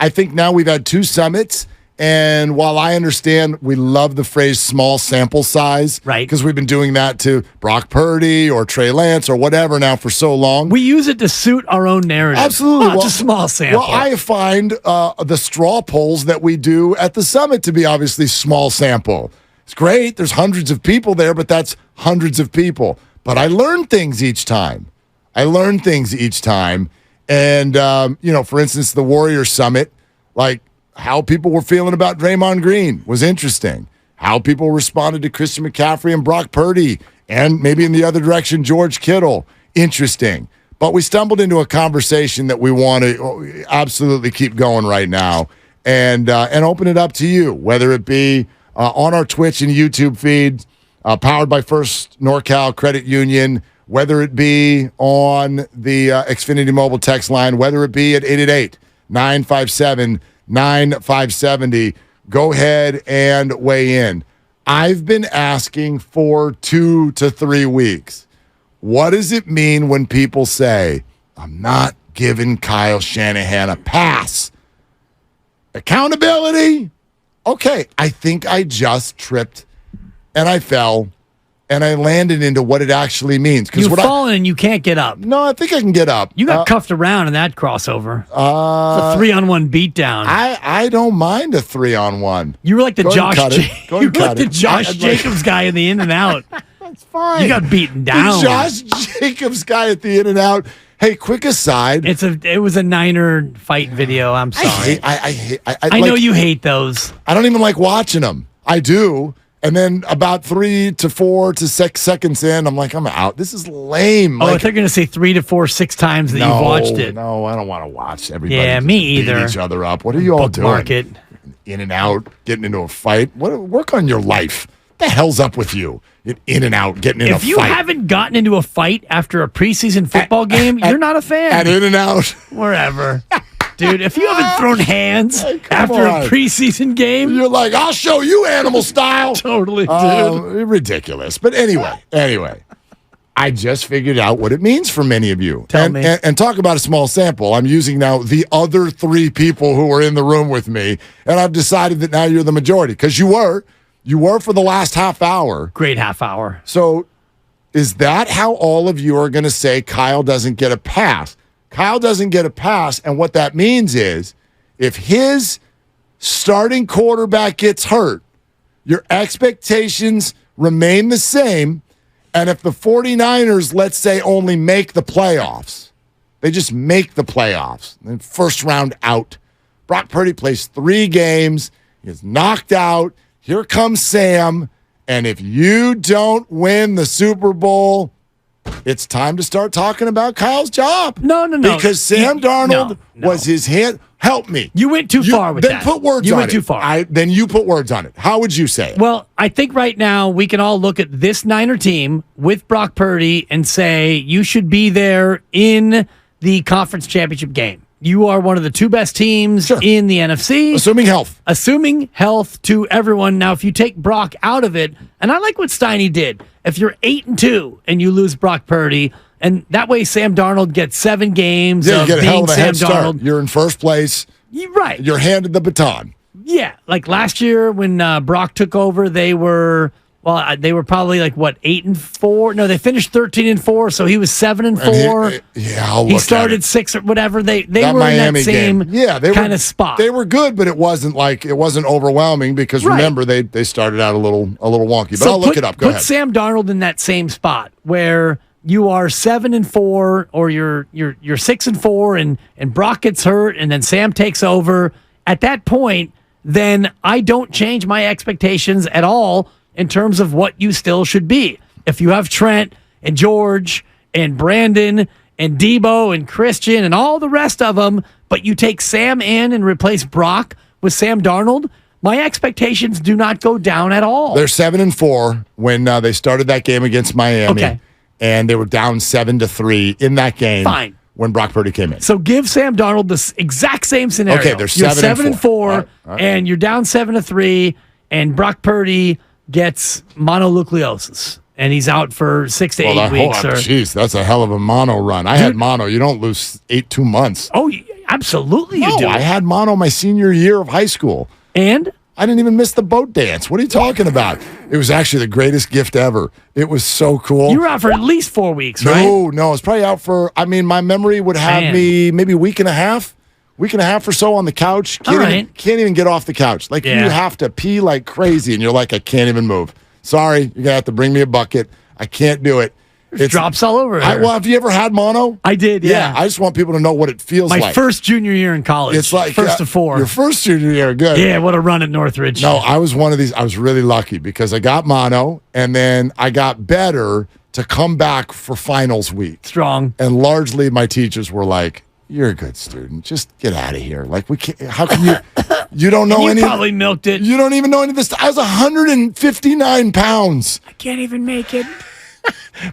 I think now we've had 2 summits. And while I understand we love the phrase small sample size, right? Because we've been doing that to Brock Purdy or Trey Lance or whatever now for so long. We use it to suit our own narrative. Absolutely. It's a small sample. Well, I find the straw polls that we do at the summit to be obviously small sample. It's great. There's hundreds of people there, but that's hundreds of people. But I learn things each time. And, for instance, the Warriors Summit, like, how people were feeling about Draymond Green was interesting. How people responded to Christian McCaffrey and Brock Purdy, and maybe in the other direction, George Kittle. Interesting. But we stumbled into a conversation that we want to absolutely keep going right now and open it up to you, whether it be on our Twitch and YouTube feed, powered by First NorCal Credit Union, whether it be on the Xfinity Mobile text line, whether it be at 888-957-9570. Go ahead and weigh in. I've been asking for 2 to 3 weeks. What does it mean when people say, I'm not giving Kyle Shanahan a pass? Accountability? Okay, I think I just tripped and I fell and I landed into what it actually means. You've fallen and you can't get up. No, I think I can get up. You got cuffed around in that crossover. It's a 3-on-1 beatdown. I don't mind a 3-on-1. You were like the Josh Jacobs guy in the in and out. That's fine. You got beaten down. The Josh Jacobs guy at the in and out. Hey, quick aside. It was a Niner fight video. I'm sorry. I know you hate those. I don't even like watching them. I do. And then about 3 to 4 to 6 seconds in, I'm like, I'm out. This is lame. If they're going to say 3 to 4, 6 times that you've watched it. No, I don't want to watch everybody. Yeah, me either. Beat each other up. What are you all doing? Market. In and out, getting into a fight. Work on your life. What the hell's up with you? In and out, getting in a fight. If you haven't gotten into a fight after a preseason football game, you're not a fan. At In and Out. Wherever. Dude, if you haven't thrown hands after a preseason game, you're like, I'll show you animal style. Totally, dude. Ridiculous. But anyway, I just figured out what it means for many of you. Tell me. And talk about a small sample. I'm using now the other 3 people who were in the room with me, and I've decided that now you're the majority because you were for the last half hour. Great half hour. So is that how all of you are going to say Kyle doesn't get a pass? Kyle doesn't get a pass, and what that means is if his starting quarterback gets hurt, your expectations remain the same, and if the 49ers, let's say, only make the playoffs, they just make the playoffs, then first round out. Brock Purdy plays 3 games, he is knocked out, here comes Sam, and if you don't win the Super Bowl, it's time to start talking about Kyle's job. No. Because Sam Darnold was his hand. Help me. You went too far with that. Then put words on it. You went too far. Then you put words on it. How would you say it? Well, I think right now we can all look at this Niner team with Brock Purdy and say you should be there in the conference championship game. You are one of the 2 best teams in the NFC. Assuming health. Assuming health to everyone. Now, if you take Brock out of it, and I like what Steiny did, if you're 8-2 and you lose Brock Purdy, and that way Sam Darnold gets 7 games you of get a hell being of a Sam head start. Darnold. You're in first place. Right. You're handed the baton. Yeah. Like last year when Brock took over, they were probably like, 8-4? No, they finished 13-4, so he was 7-4. He started 6 or whatever. They were Miami in that same kind of spot. They were good, but it wasn't overwhelming because remember they started out a little wonky. But I'll look it up. Go ahead. Put Sam Darnold in that same spot where you are 7-4 or you're 6-4 and Brock gets hurt and then Sam takes over. At that point, then I don't change my expectations at all in terms of what you still should be. If you have Trent and George and Brandon and Debo and Christian and all the rest of them, but you take Sam in and replace Brock with Sam Darnold, my expectations do not go down at all. They're 7-4 when they started that game against Miami. Okay. And they were down 7-3 in that game. Fine. When Brock Purdy came in. So give Sam Darnold the exact same scenario. Okay, they're 7-4. All right. And you're down 7-3, and Brock Purdy gets mononucleosis. and he's out for 6 to 8 weeks. Jeez, that's a hell of a mono run. I had mono. You don't lose 2 months. Oh, absolutely you do. I had mono my senior year of high school. And? I didn't even miss the boat dance. What are you talking about? It was actually the greatest gift ever. It was so cool. You were out for at least 4 weeks, right? No, I was probably out for, my memory would have me maybe a week and a half or so on the couch. Can't even get off the couch. Like, you have to pee like crazy, and you're like, I can't even move. Sorry, you're going to have to bring me a bucket. I can't do it. It drops all over here. Have you ever had mono? I did, yeah. I just want people to know what it feels like. My first junior year in college. It's like first to 4. Your first junior year, good. Yeah, what a run at Northridge. No, I was one of these. I was really lucky because I got mono, and then I got better to come back for finals week. Strong. And largely my teachers were like, you're a good student. Just get out of here. Like, we can't. How can you? You don't know any. You probably milked it. You don't even know any of this. I was 159 pounds. I can't even make it.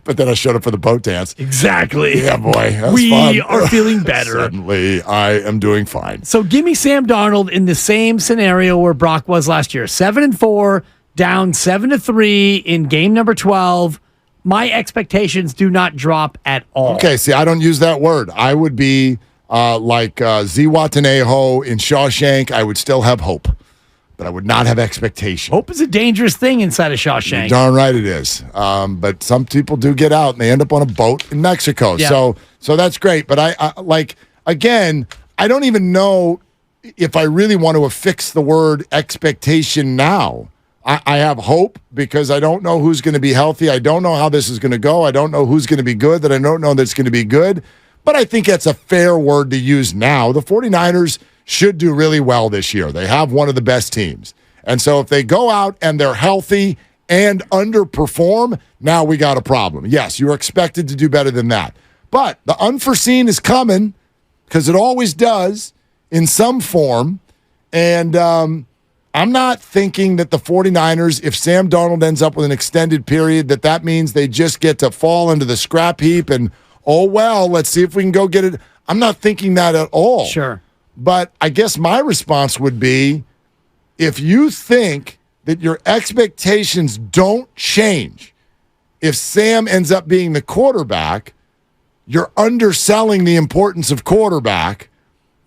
But then I showed up for the boat dance. Exactly. Yeah, boy. That was we fun. are feeling better. Suddenly, I am doing fine. So give me Sam Darnold in the same scenario where Brock was last year. 7-4, down 7-3 in game number 12. My expectations do not drop at all. Okay, see, I don't use that word. I would be like Ziwatanejo in Shawshank. I would still have hope, but I would not have expectation. Hope is a dangerous thing inside of Shawshank. You're darn right it is. But some people do get out and they end up on a boat in Mexico. Yeah. So that's great. But again, I don't even know if I really want to affix the word expectation now. I have hope because I don't know who's going to be healthy. I don't know how this is going to go. I don't know who's going to be good that I don't know that's going to be good. But I think that's a fair word to use now. The 49ers should do really well this year. They have one of the best teams. And so if they go out and they're healthy and underperform, now we got a problem. Yes, you're expected to do better than that. But the unforeseen is coming because it always does in some form. And I'm not thinking that the 49ers, if Sam Darnold ends up with an extended period, that means they just get to fall into the scrap heap and, oh, well, let's see if we can go get it. I'm not thinking that at all. Sure. But I guess my response would be, if you think that your expectations don't change, if Sam ends up being the quarterback, you're underselling the importance of quarterback.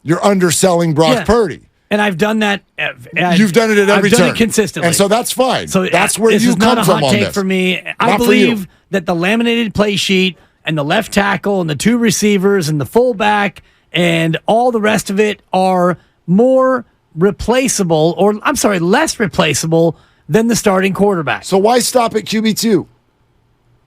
You're underselling Brock Purdy. And I've done that. You've done it at every turn. I've done it consistently. And so that's fine. So that's where you come from on this. This is not a hot take for me. I believe that the laminated play sheet and the left tackle and the 2 receivers and the fullback and all the rest of it are more replaceable, less replaceable than the starting quarterback. So why stop at QB2?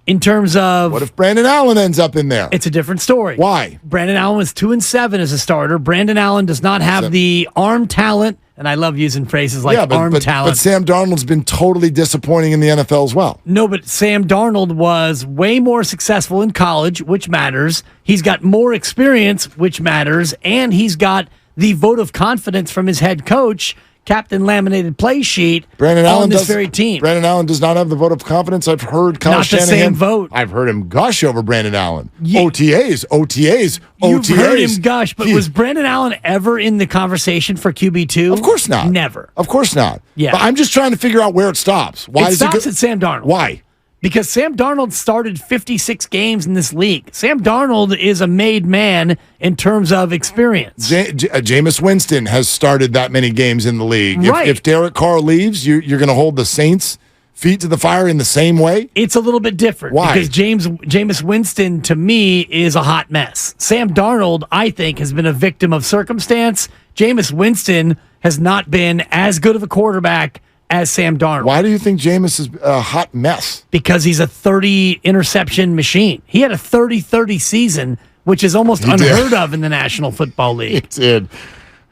In terms of... What if Brandon Allen ends up in there? It's a different story. Why? Brandon Allen was 2-7 as a starter. Brandon Allen does not have the arm talent, and I love using phrases like arm talent. But Sam Darnold's been totally disappointing in the NFL as well. No, but Sam Darnold was way more successful in college, which matters. He's got more experience, which matters, and he's got the vote of confidence from his head coach, Captain Laminated Play Sheet, on this very team. Brandon Allen does not have the vote of confidence. I've heard Kyle Shanahan. Not the same vote. I've heard him gush over Brandon Allen. OTAs. You've heard him gush, but was Brandon Allen ever in the conversation for QB2? Of course not. Never. Of course not. Yeah. But I'm just trying to figure out where it stops. Why it stops at Sam Darnold. Why? Because Sam Darnold started 56 games in this league. Sam Darnold is a made man in terms of experience. Jameis Winston has started that many games in the league. Right. If Derek Carr leaves, you're going to hold the Saints' feet to the fire in the same way? It's a little bit different. Why? Because Jameis Winston, to me, is a hot mess. Sam Darnold, I think, has been a victim of circumstance. Jameis Winston has not been as good of a quarterback as Sam Darnold. Why do you think Jameis is a hot mess? Because he's a 30-interception machine. He had a 30-30 season, which is almost unheard of in the National Football League. He did.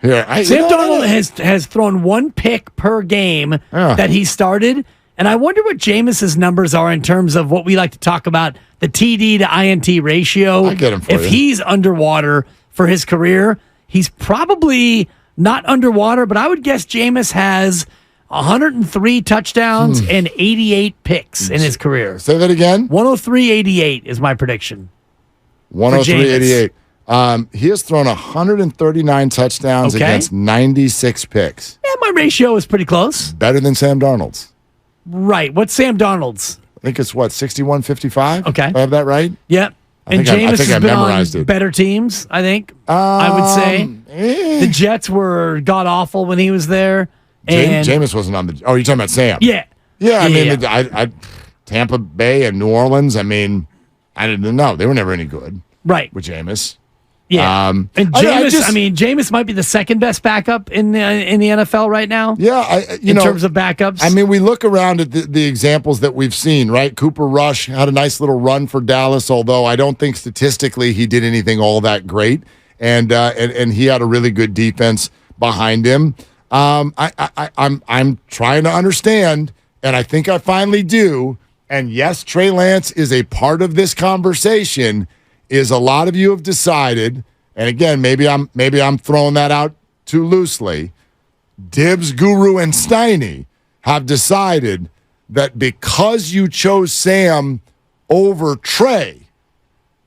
Sam Darnold has thrown 1 pick per game that he started, and I wonder what Jameis's numbers are in terms of what we like to talk about, the TD to INT ratio. I get him for if you. He's underwater for his career, he's probably not underwater, but I would guess Jameis has 103 touchdowns and 88 picks in his career. Say that again? 103-88 is my prediction. 103-88. He has thrown 139 touchdowns against 96 picks. Yeah, my ratio is pretty close. Better than Sam Darnold's. Right. What's Sam Darnold's? think it's what, 61-55? Okay. I have that right? Yep. And think Jameis I has been on memorized it. better teams, I think. I would say. The Jets were god-awful when he was there. And Jameis wasn't on the... Oh, you're talking about Sam? Yeah. Yeah, I mean, I Tampa Bay and New Orleans, I mean, I didn't know. They were never any good. Right. With Jameis. Yeah. And Jameis, Jameis might be the second best backup in the NFL right now. Yeah, in terms of backups. I mean, we look around at the examples that we've seen, right? Cooper Rush had a nice little run for Dallas, although I don't think statistically he did anything all that great, and he had a really good defense behind him. I'm trying to understand, and I think I finally do. And yes, Trey Lance is a part of this conversation. Is a lot of you have decided, and again, maybe I'm throwing that out too loosely. Dibs, Guru, and Steiny have decided that because you chose Sam over Trey,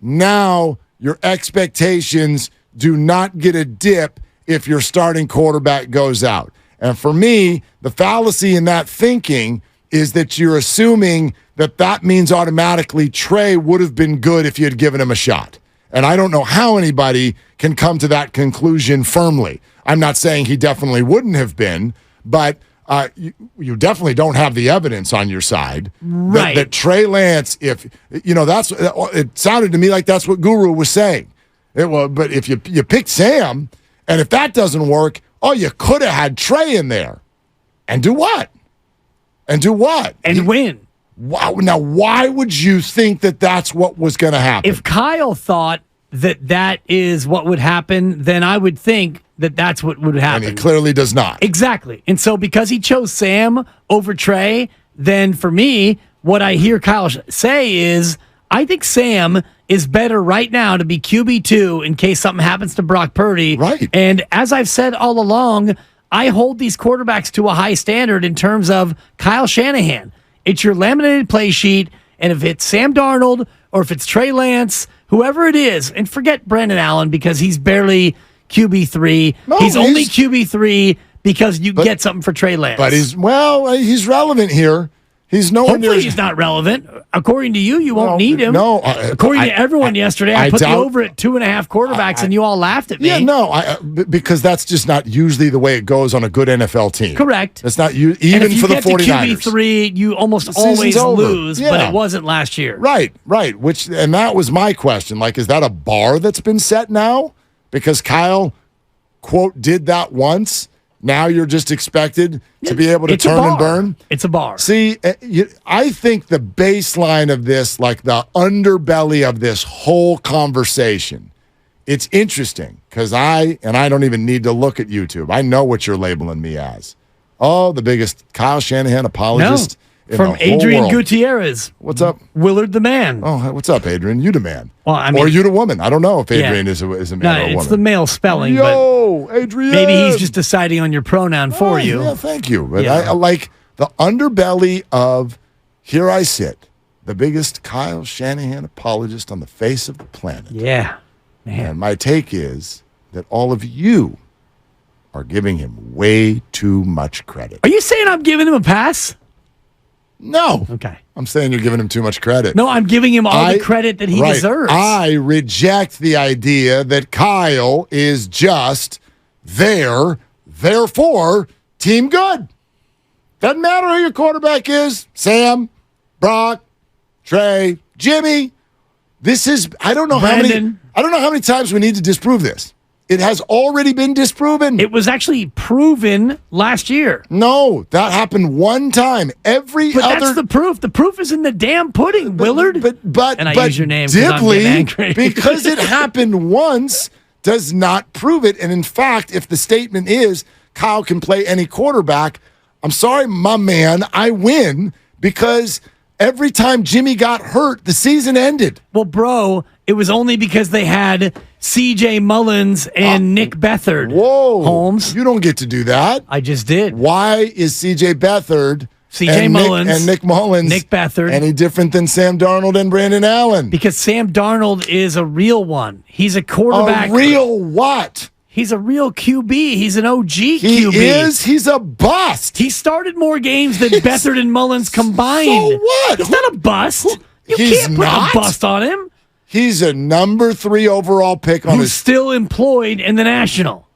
now your expectations do not get a dip if your starting quarterback goes out. And for me, the fallacy in that thinking is that you're assuming that means automatically Trey would have been good if you had given him a shot. And I don't know how anybody can come to that conclusion firmly. I'm not saying he definitely wouldn't have been, but you definitely don't have the evidence on your side. Right. That Trey Lance, it sounded to me like that's what Guru was saying. But if you picked Sam, and if that doesn't work, you could have had Trey in there. And do what? And win. Wow. Now, why would you think that that's what was going to happen? If Kyle thought that is what would happen, then I would think that that's what would happen. And he clearly does not. Exactly. And so because he chose Sam over Trey, then for me, what I hear Kyle say is, I think Sam is better right now to be QB2 in case something happens to Brock Purdy. Right. And as I've said all along, I hold these quarterbacks to a high standard in terms of Kyle Shanahan. It's your laminated play sheet, and if it's Sam Darnold or if it's Trey Lance, whoever it is, and forget Brandon Allen because he's barely QB3. No, he's only QB3 because you get something for Trey Lance. But he's relevant here. He's nowhere near. Hopefully he's not relevant. According to you, you won't need him. No. According to everyone yesterday, I put you over at 2.5 quarterbacks, and you all laughed at me. Yeah, no, because that's just not usually the way it goes on a good NFL team. Correct. It's not even for the 49ers. If you get to QB3, you almost always lose, but it wasn't last year. Right. And that was my question. Like, is that a bar that's been set now? Because Kyle, quote, did that once. Now you're just expected to be able to turn and burn? It's a bar. See, I think the baseline of this, like the underbelly of this whole conversation, it's interesting because I don't even need to look at YouTube. I know what you're labeling me as. Oh, the biggest Kyle Shanahan apologist in from the whole Adrian world. Gutierrez. What's up? Willard the man. Oh, what's up, Adrian? You the man. Well, I mean, or you the woman. I don't know if Adrian is a man or a woman. It's the male spelling. Yo, Adrian. Maybe he's just deciding on your pronoun for you. Yeah, thank you. But I like the underbelly of here I sit, the biggest Kyle Shanahan apologist on the face of the planet. Yeah, man. And my take is that all of you are giving him way too much credit. Are you saying I'm giving him a pass? No. Okay. I'm saying you're giving him too much credit. No, I'm giving him all the credit that he deserves. I reject the idea that Kyle is just there, therefore, team good. Doesn't matter who your quarterback is. Sam, Brock, Trey, Jimmy. This is I don't know how many times we need to disprove this. It has already been disproven. It was actually proven last year. No, that happened one time. But that's the proof. The proof is in the damn pudding, Willard. And I use your name because I'm getting angry. because it happened once does not prove it. And in fact, if the statement is Kyle can play any quarterback, I'm sorry, my man, I win because every time Jimmy got hurt, the season ended. Well, bro, it was only because they had C.J. Mullins and Nick Beathard. Whoa. Holmes. You don't get to do that. I just did. Why is C.J. Beathard C.J. Mullins and Nick Mullins Nick Beathard any different than Sam Darnold and Brandon Allen? Because Sam Darnold is a real one. He's a quarterback. A real what? He's a real QB. He's an OG QB. He is. He's a bust. He started more games than Beathard and Mullins combined. So what? He's not a bust. You He's can't put not? a bust on him. He's a number 3 overall pick on Who's still employed in the National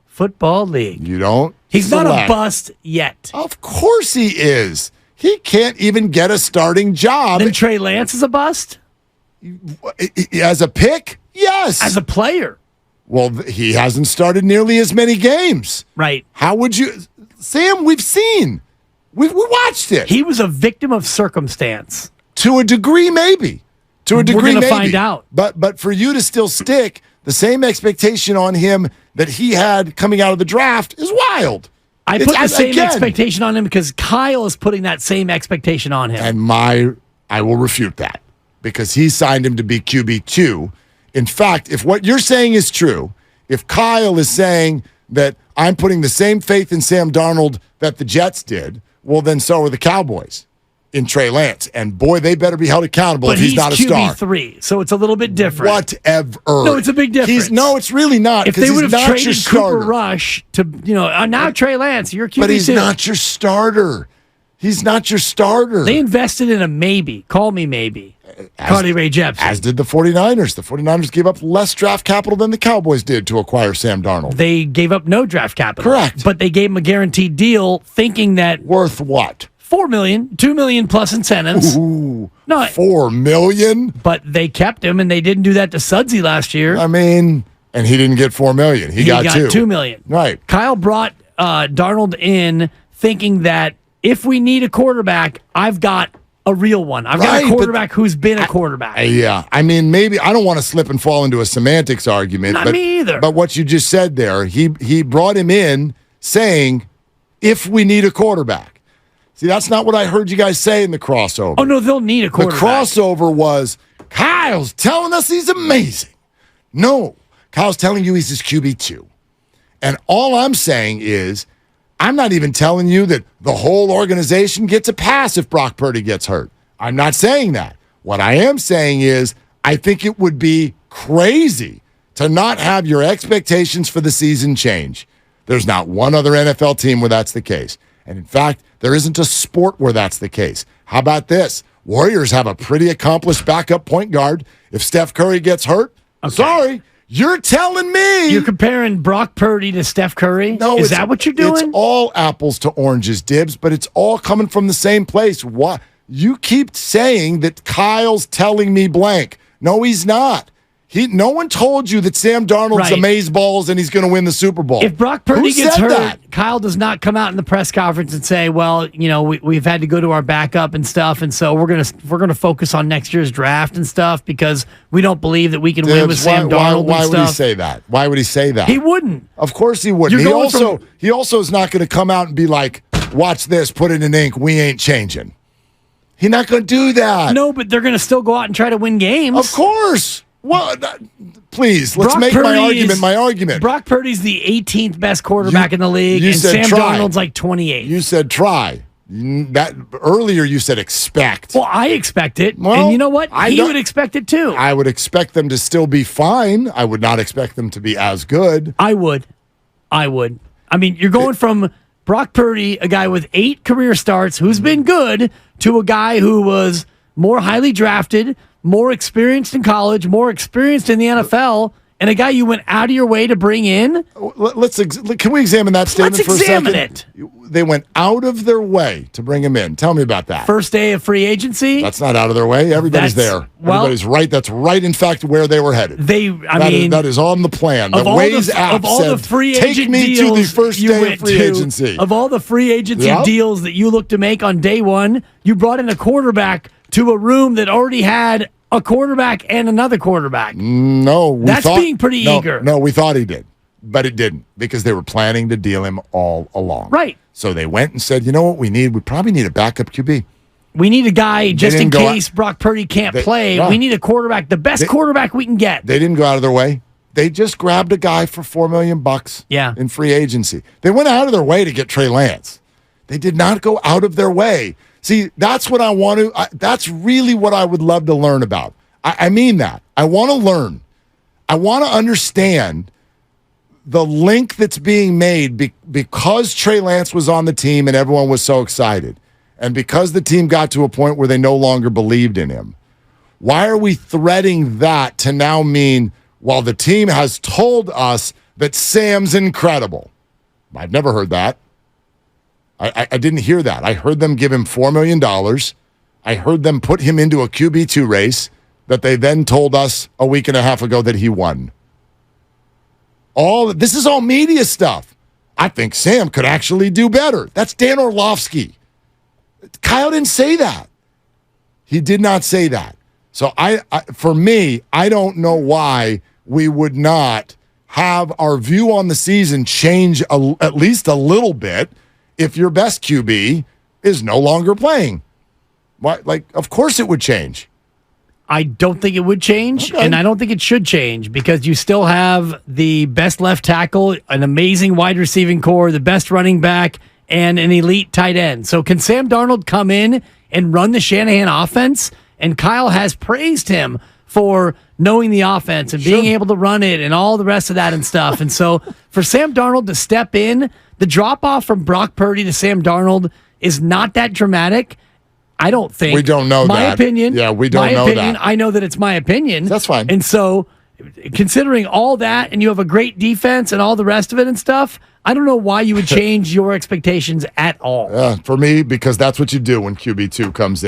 Football League. You don't. He's not a select. bust yet. Of course he is. He can't even get a starting job. Then Trey Lance is a bust? As a pick, yes. As a player. Well, he hasn't started nearly as many games. Right. How would you, Sam? We've seen, we watched it He was a victim of circumstance. to a degree, maybe. To a degree, We're going to maybe. find out. But for you to still stick the same expectation on him that he had coming out of the draft is wild. I put the same expectation on him because Kyle is putting that same expectation on him. And I will refute that because he signed him to be QB2. In fact, if what you're saying is true, if Kyle is saying that I'm putting the same faith in Sam Darnold that the Jets did, well, then so are the Cowboys in Trey Lance. And boy, they better be held accountable but if he's not a star. QB3, so it's a little bit different. Whatever. No, it's a big difference. No, it's really not. If they would have traded Cooper starter. Rush to, now Trey Lance, you're QB2. But he's not your starter. He's not your starter. They invested in a maybe. Call me maybe. Cardi Ray Jepsen. As did the 49ers. The 49ers gave up less draft capital than the Cowboys did to acquire Sam Darnold. They gave up no draft capital. Correct. But they gave him a guaranteed deal thinking that Worth what? $4 million, $2 million plus incentives. Ooh, No, $4 million? but they kept him, and they didn't do that to Sudsley last year. I mean, and he didn't get $4 million. He got $2 million. Right. Kyle brought Darnold in thinking that if we need a quarterback, I've got a real one. I've got a quarterback who's been a quarterback. Yeah. I mean, maybe I don't want to slip and fall into a semantics argument. Not me either. But what you just said there, he brought him in saying, if we need a quarterback. See, that's not what I heard you guys say in the crossover. Oh, no, they'll need a quarterback. The crossover was, Kyle's telling us he's amazing. No, Kyle's telling you he's his QB2. And all I'm saying is, I'm not even telling you that the whole organization gets a pass if Brock Purdy gets hurt. I'm not saying that. What I am saying is, I think it would be crazy to not have your expectations for the season change. There's not one other NFL team where that's the case. And in fact, there isn't a sport where that's the case. How about this? Warriors have a pretty accomplished backup point guard. If Steph Curry gets hurt, sorry, you're telling me. You're comparing Brock Purdy to Steph Curry? No, is that what you're doing? It's all apples to oranges, Dibs, but it's all coming from the same place. What? You keep saying that Kyle's telling me blank. No, he's not. No one told you that Sam Darnold's amazeballs and he's going to win the Super Bowl. If Brock Purdy gets hurt, that? Kyle does not come out in the press conference and say, "Well, we've had to go to our backup and stuff, and so we're gonna focus on next year's draft and stuff because we don't believe that we can win with Sam Darnold." Why and would he stuff. say that? Why would he say that? He wouldn't. Of course he wouldn't. You're He also is not going to come out and be like, "Watch this, put it in ink. We ain't changing." He's not going to do that. No, but they're going to still go out and try to win games. Of course. Well, please, let's make my argument. Brock Purdy's the 18th best quarterback in the league, and Sam Darnold's like 28th. You said try. That earlier you said expect. Well, I expect it. Well, and you know what? He would expect it too. I would expect them to still be fine. I would not expect them to be as good. I would. I mean, you're going from Brock Purdy, a guy with 8 career starts who's been good, to a guy who was more highly drafted, more experienced in college, more experienced in the NFL, and a guy you went out of your way to bring in. Can we examine that statement for a second? Let's examine it. They went out of their way to bring him in. Tell me about that. First day of free agency. That's not out of their way. Everybody's there. Everybody's right. That's right, in fact, where they were headed. That is on the plan. The Waze app said, take me to the first day of free agency. Of all the free agency deals that you look to make on day one, you brought in a quarterback to a room that already had a quarterback and another quarterback. No. That's being pretty eager. No, we thought he did, but it didn't because they were planning to deal him all along. Right. So they went and said, you know what we need? We probably need a backup QB. We need a guy just in case Brock Purdy can't play. We need a quarterback, the best quarterback we can get. They didn't go out of their way. They just grabbed a guy for $4 million in free agency. They went out of their way to get Trey Lance. They did not go out of their way. See, that's what I want to, that's really what I would love to learn about. I mean that. I want to learn. I want to understand the link that's being made because Trey Lance was on the team and everyone was so excited, and because the team got to a point where they no longer believed in him, why are we threading that to now mean, well, the team has told us that Sam's incredible? I've never heard that. I didn't hear that. I heard them give him $4 million. I heard them put him into a QB2 race that they then told us a week and a half ago that he won. This is all media stuff. I think Sam could actually do better. That's Dan Orlovsky. Kyle didn't say that. He did not say that. So for me, I don't know why we would not have our view on the season change at least a little bit if your best QB is no longer playing. Of course it would change. I don't think it would change, and I don't think it should change because you still have the best left tackle, an amazing wide receiving core, the best running back, and an elite tight end. So can Sam Darnold come in and run the Shanahan offense? And Kyle has praised him for knowing the offense and being able to run it and all the rest of that and stuff. And so for Sam Darnold to step in, the drop-off from Brock Purdy to Sam Darnold is not that dramatic. I don't think. We don't know my that. Opinion. Yeah, we don't know that. I know that it's my opinion. That's fine. And so considering all that and you have a great defense and all the rest of it and stuff, I don't know why you would change your expectations at all. For me, because that's what you do when QB2 comes in.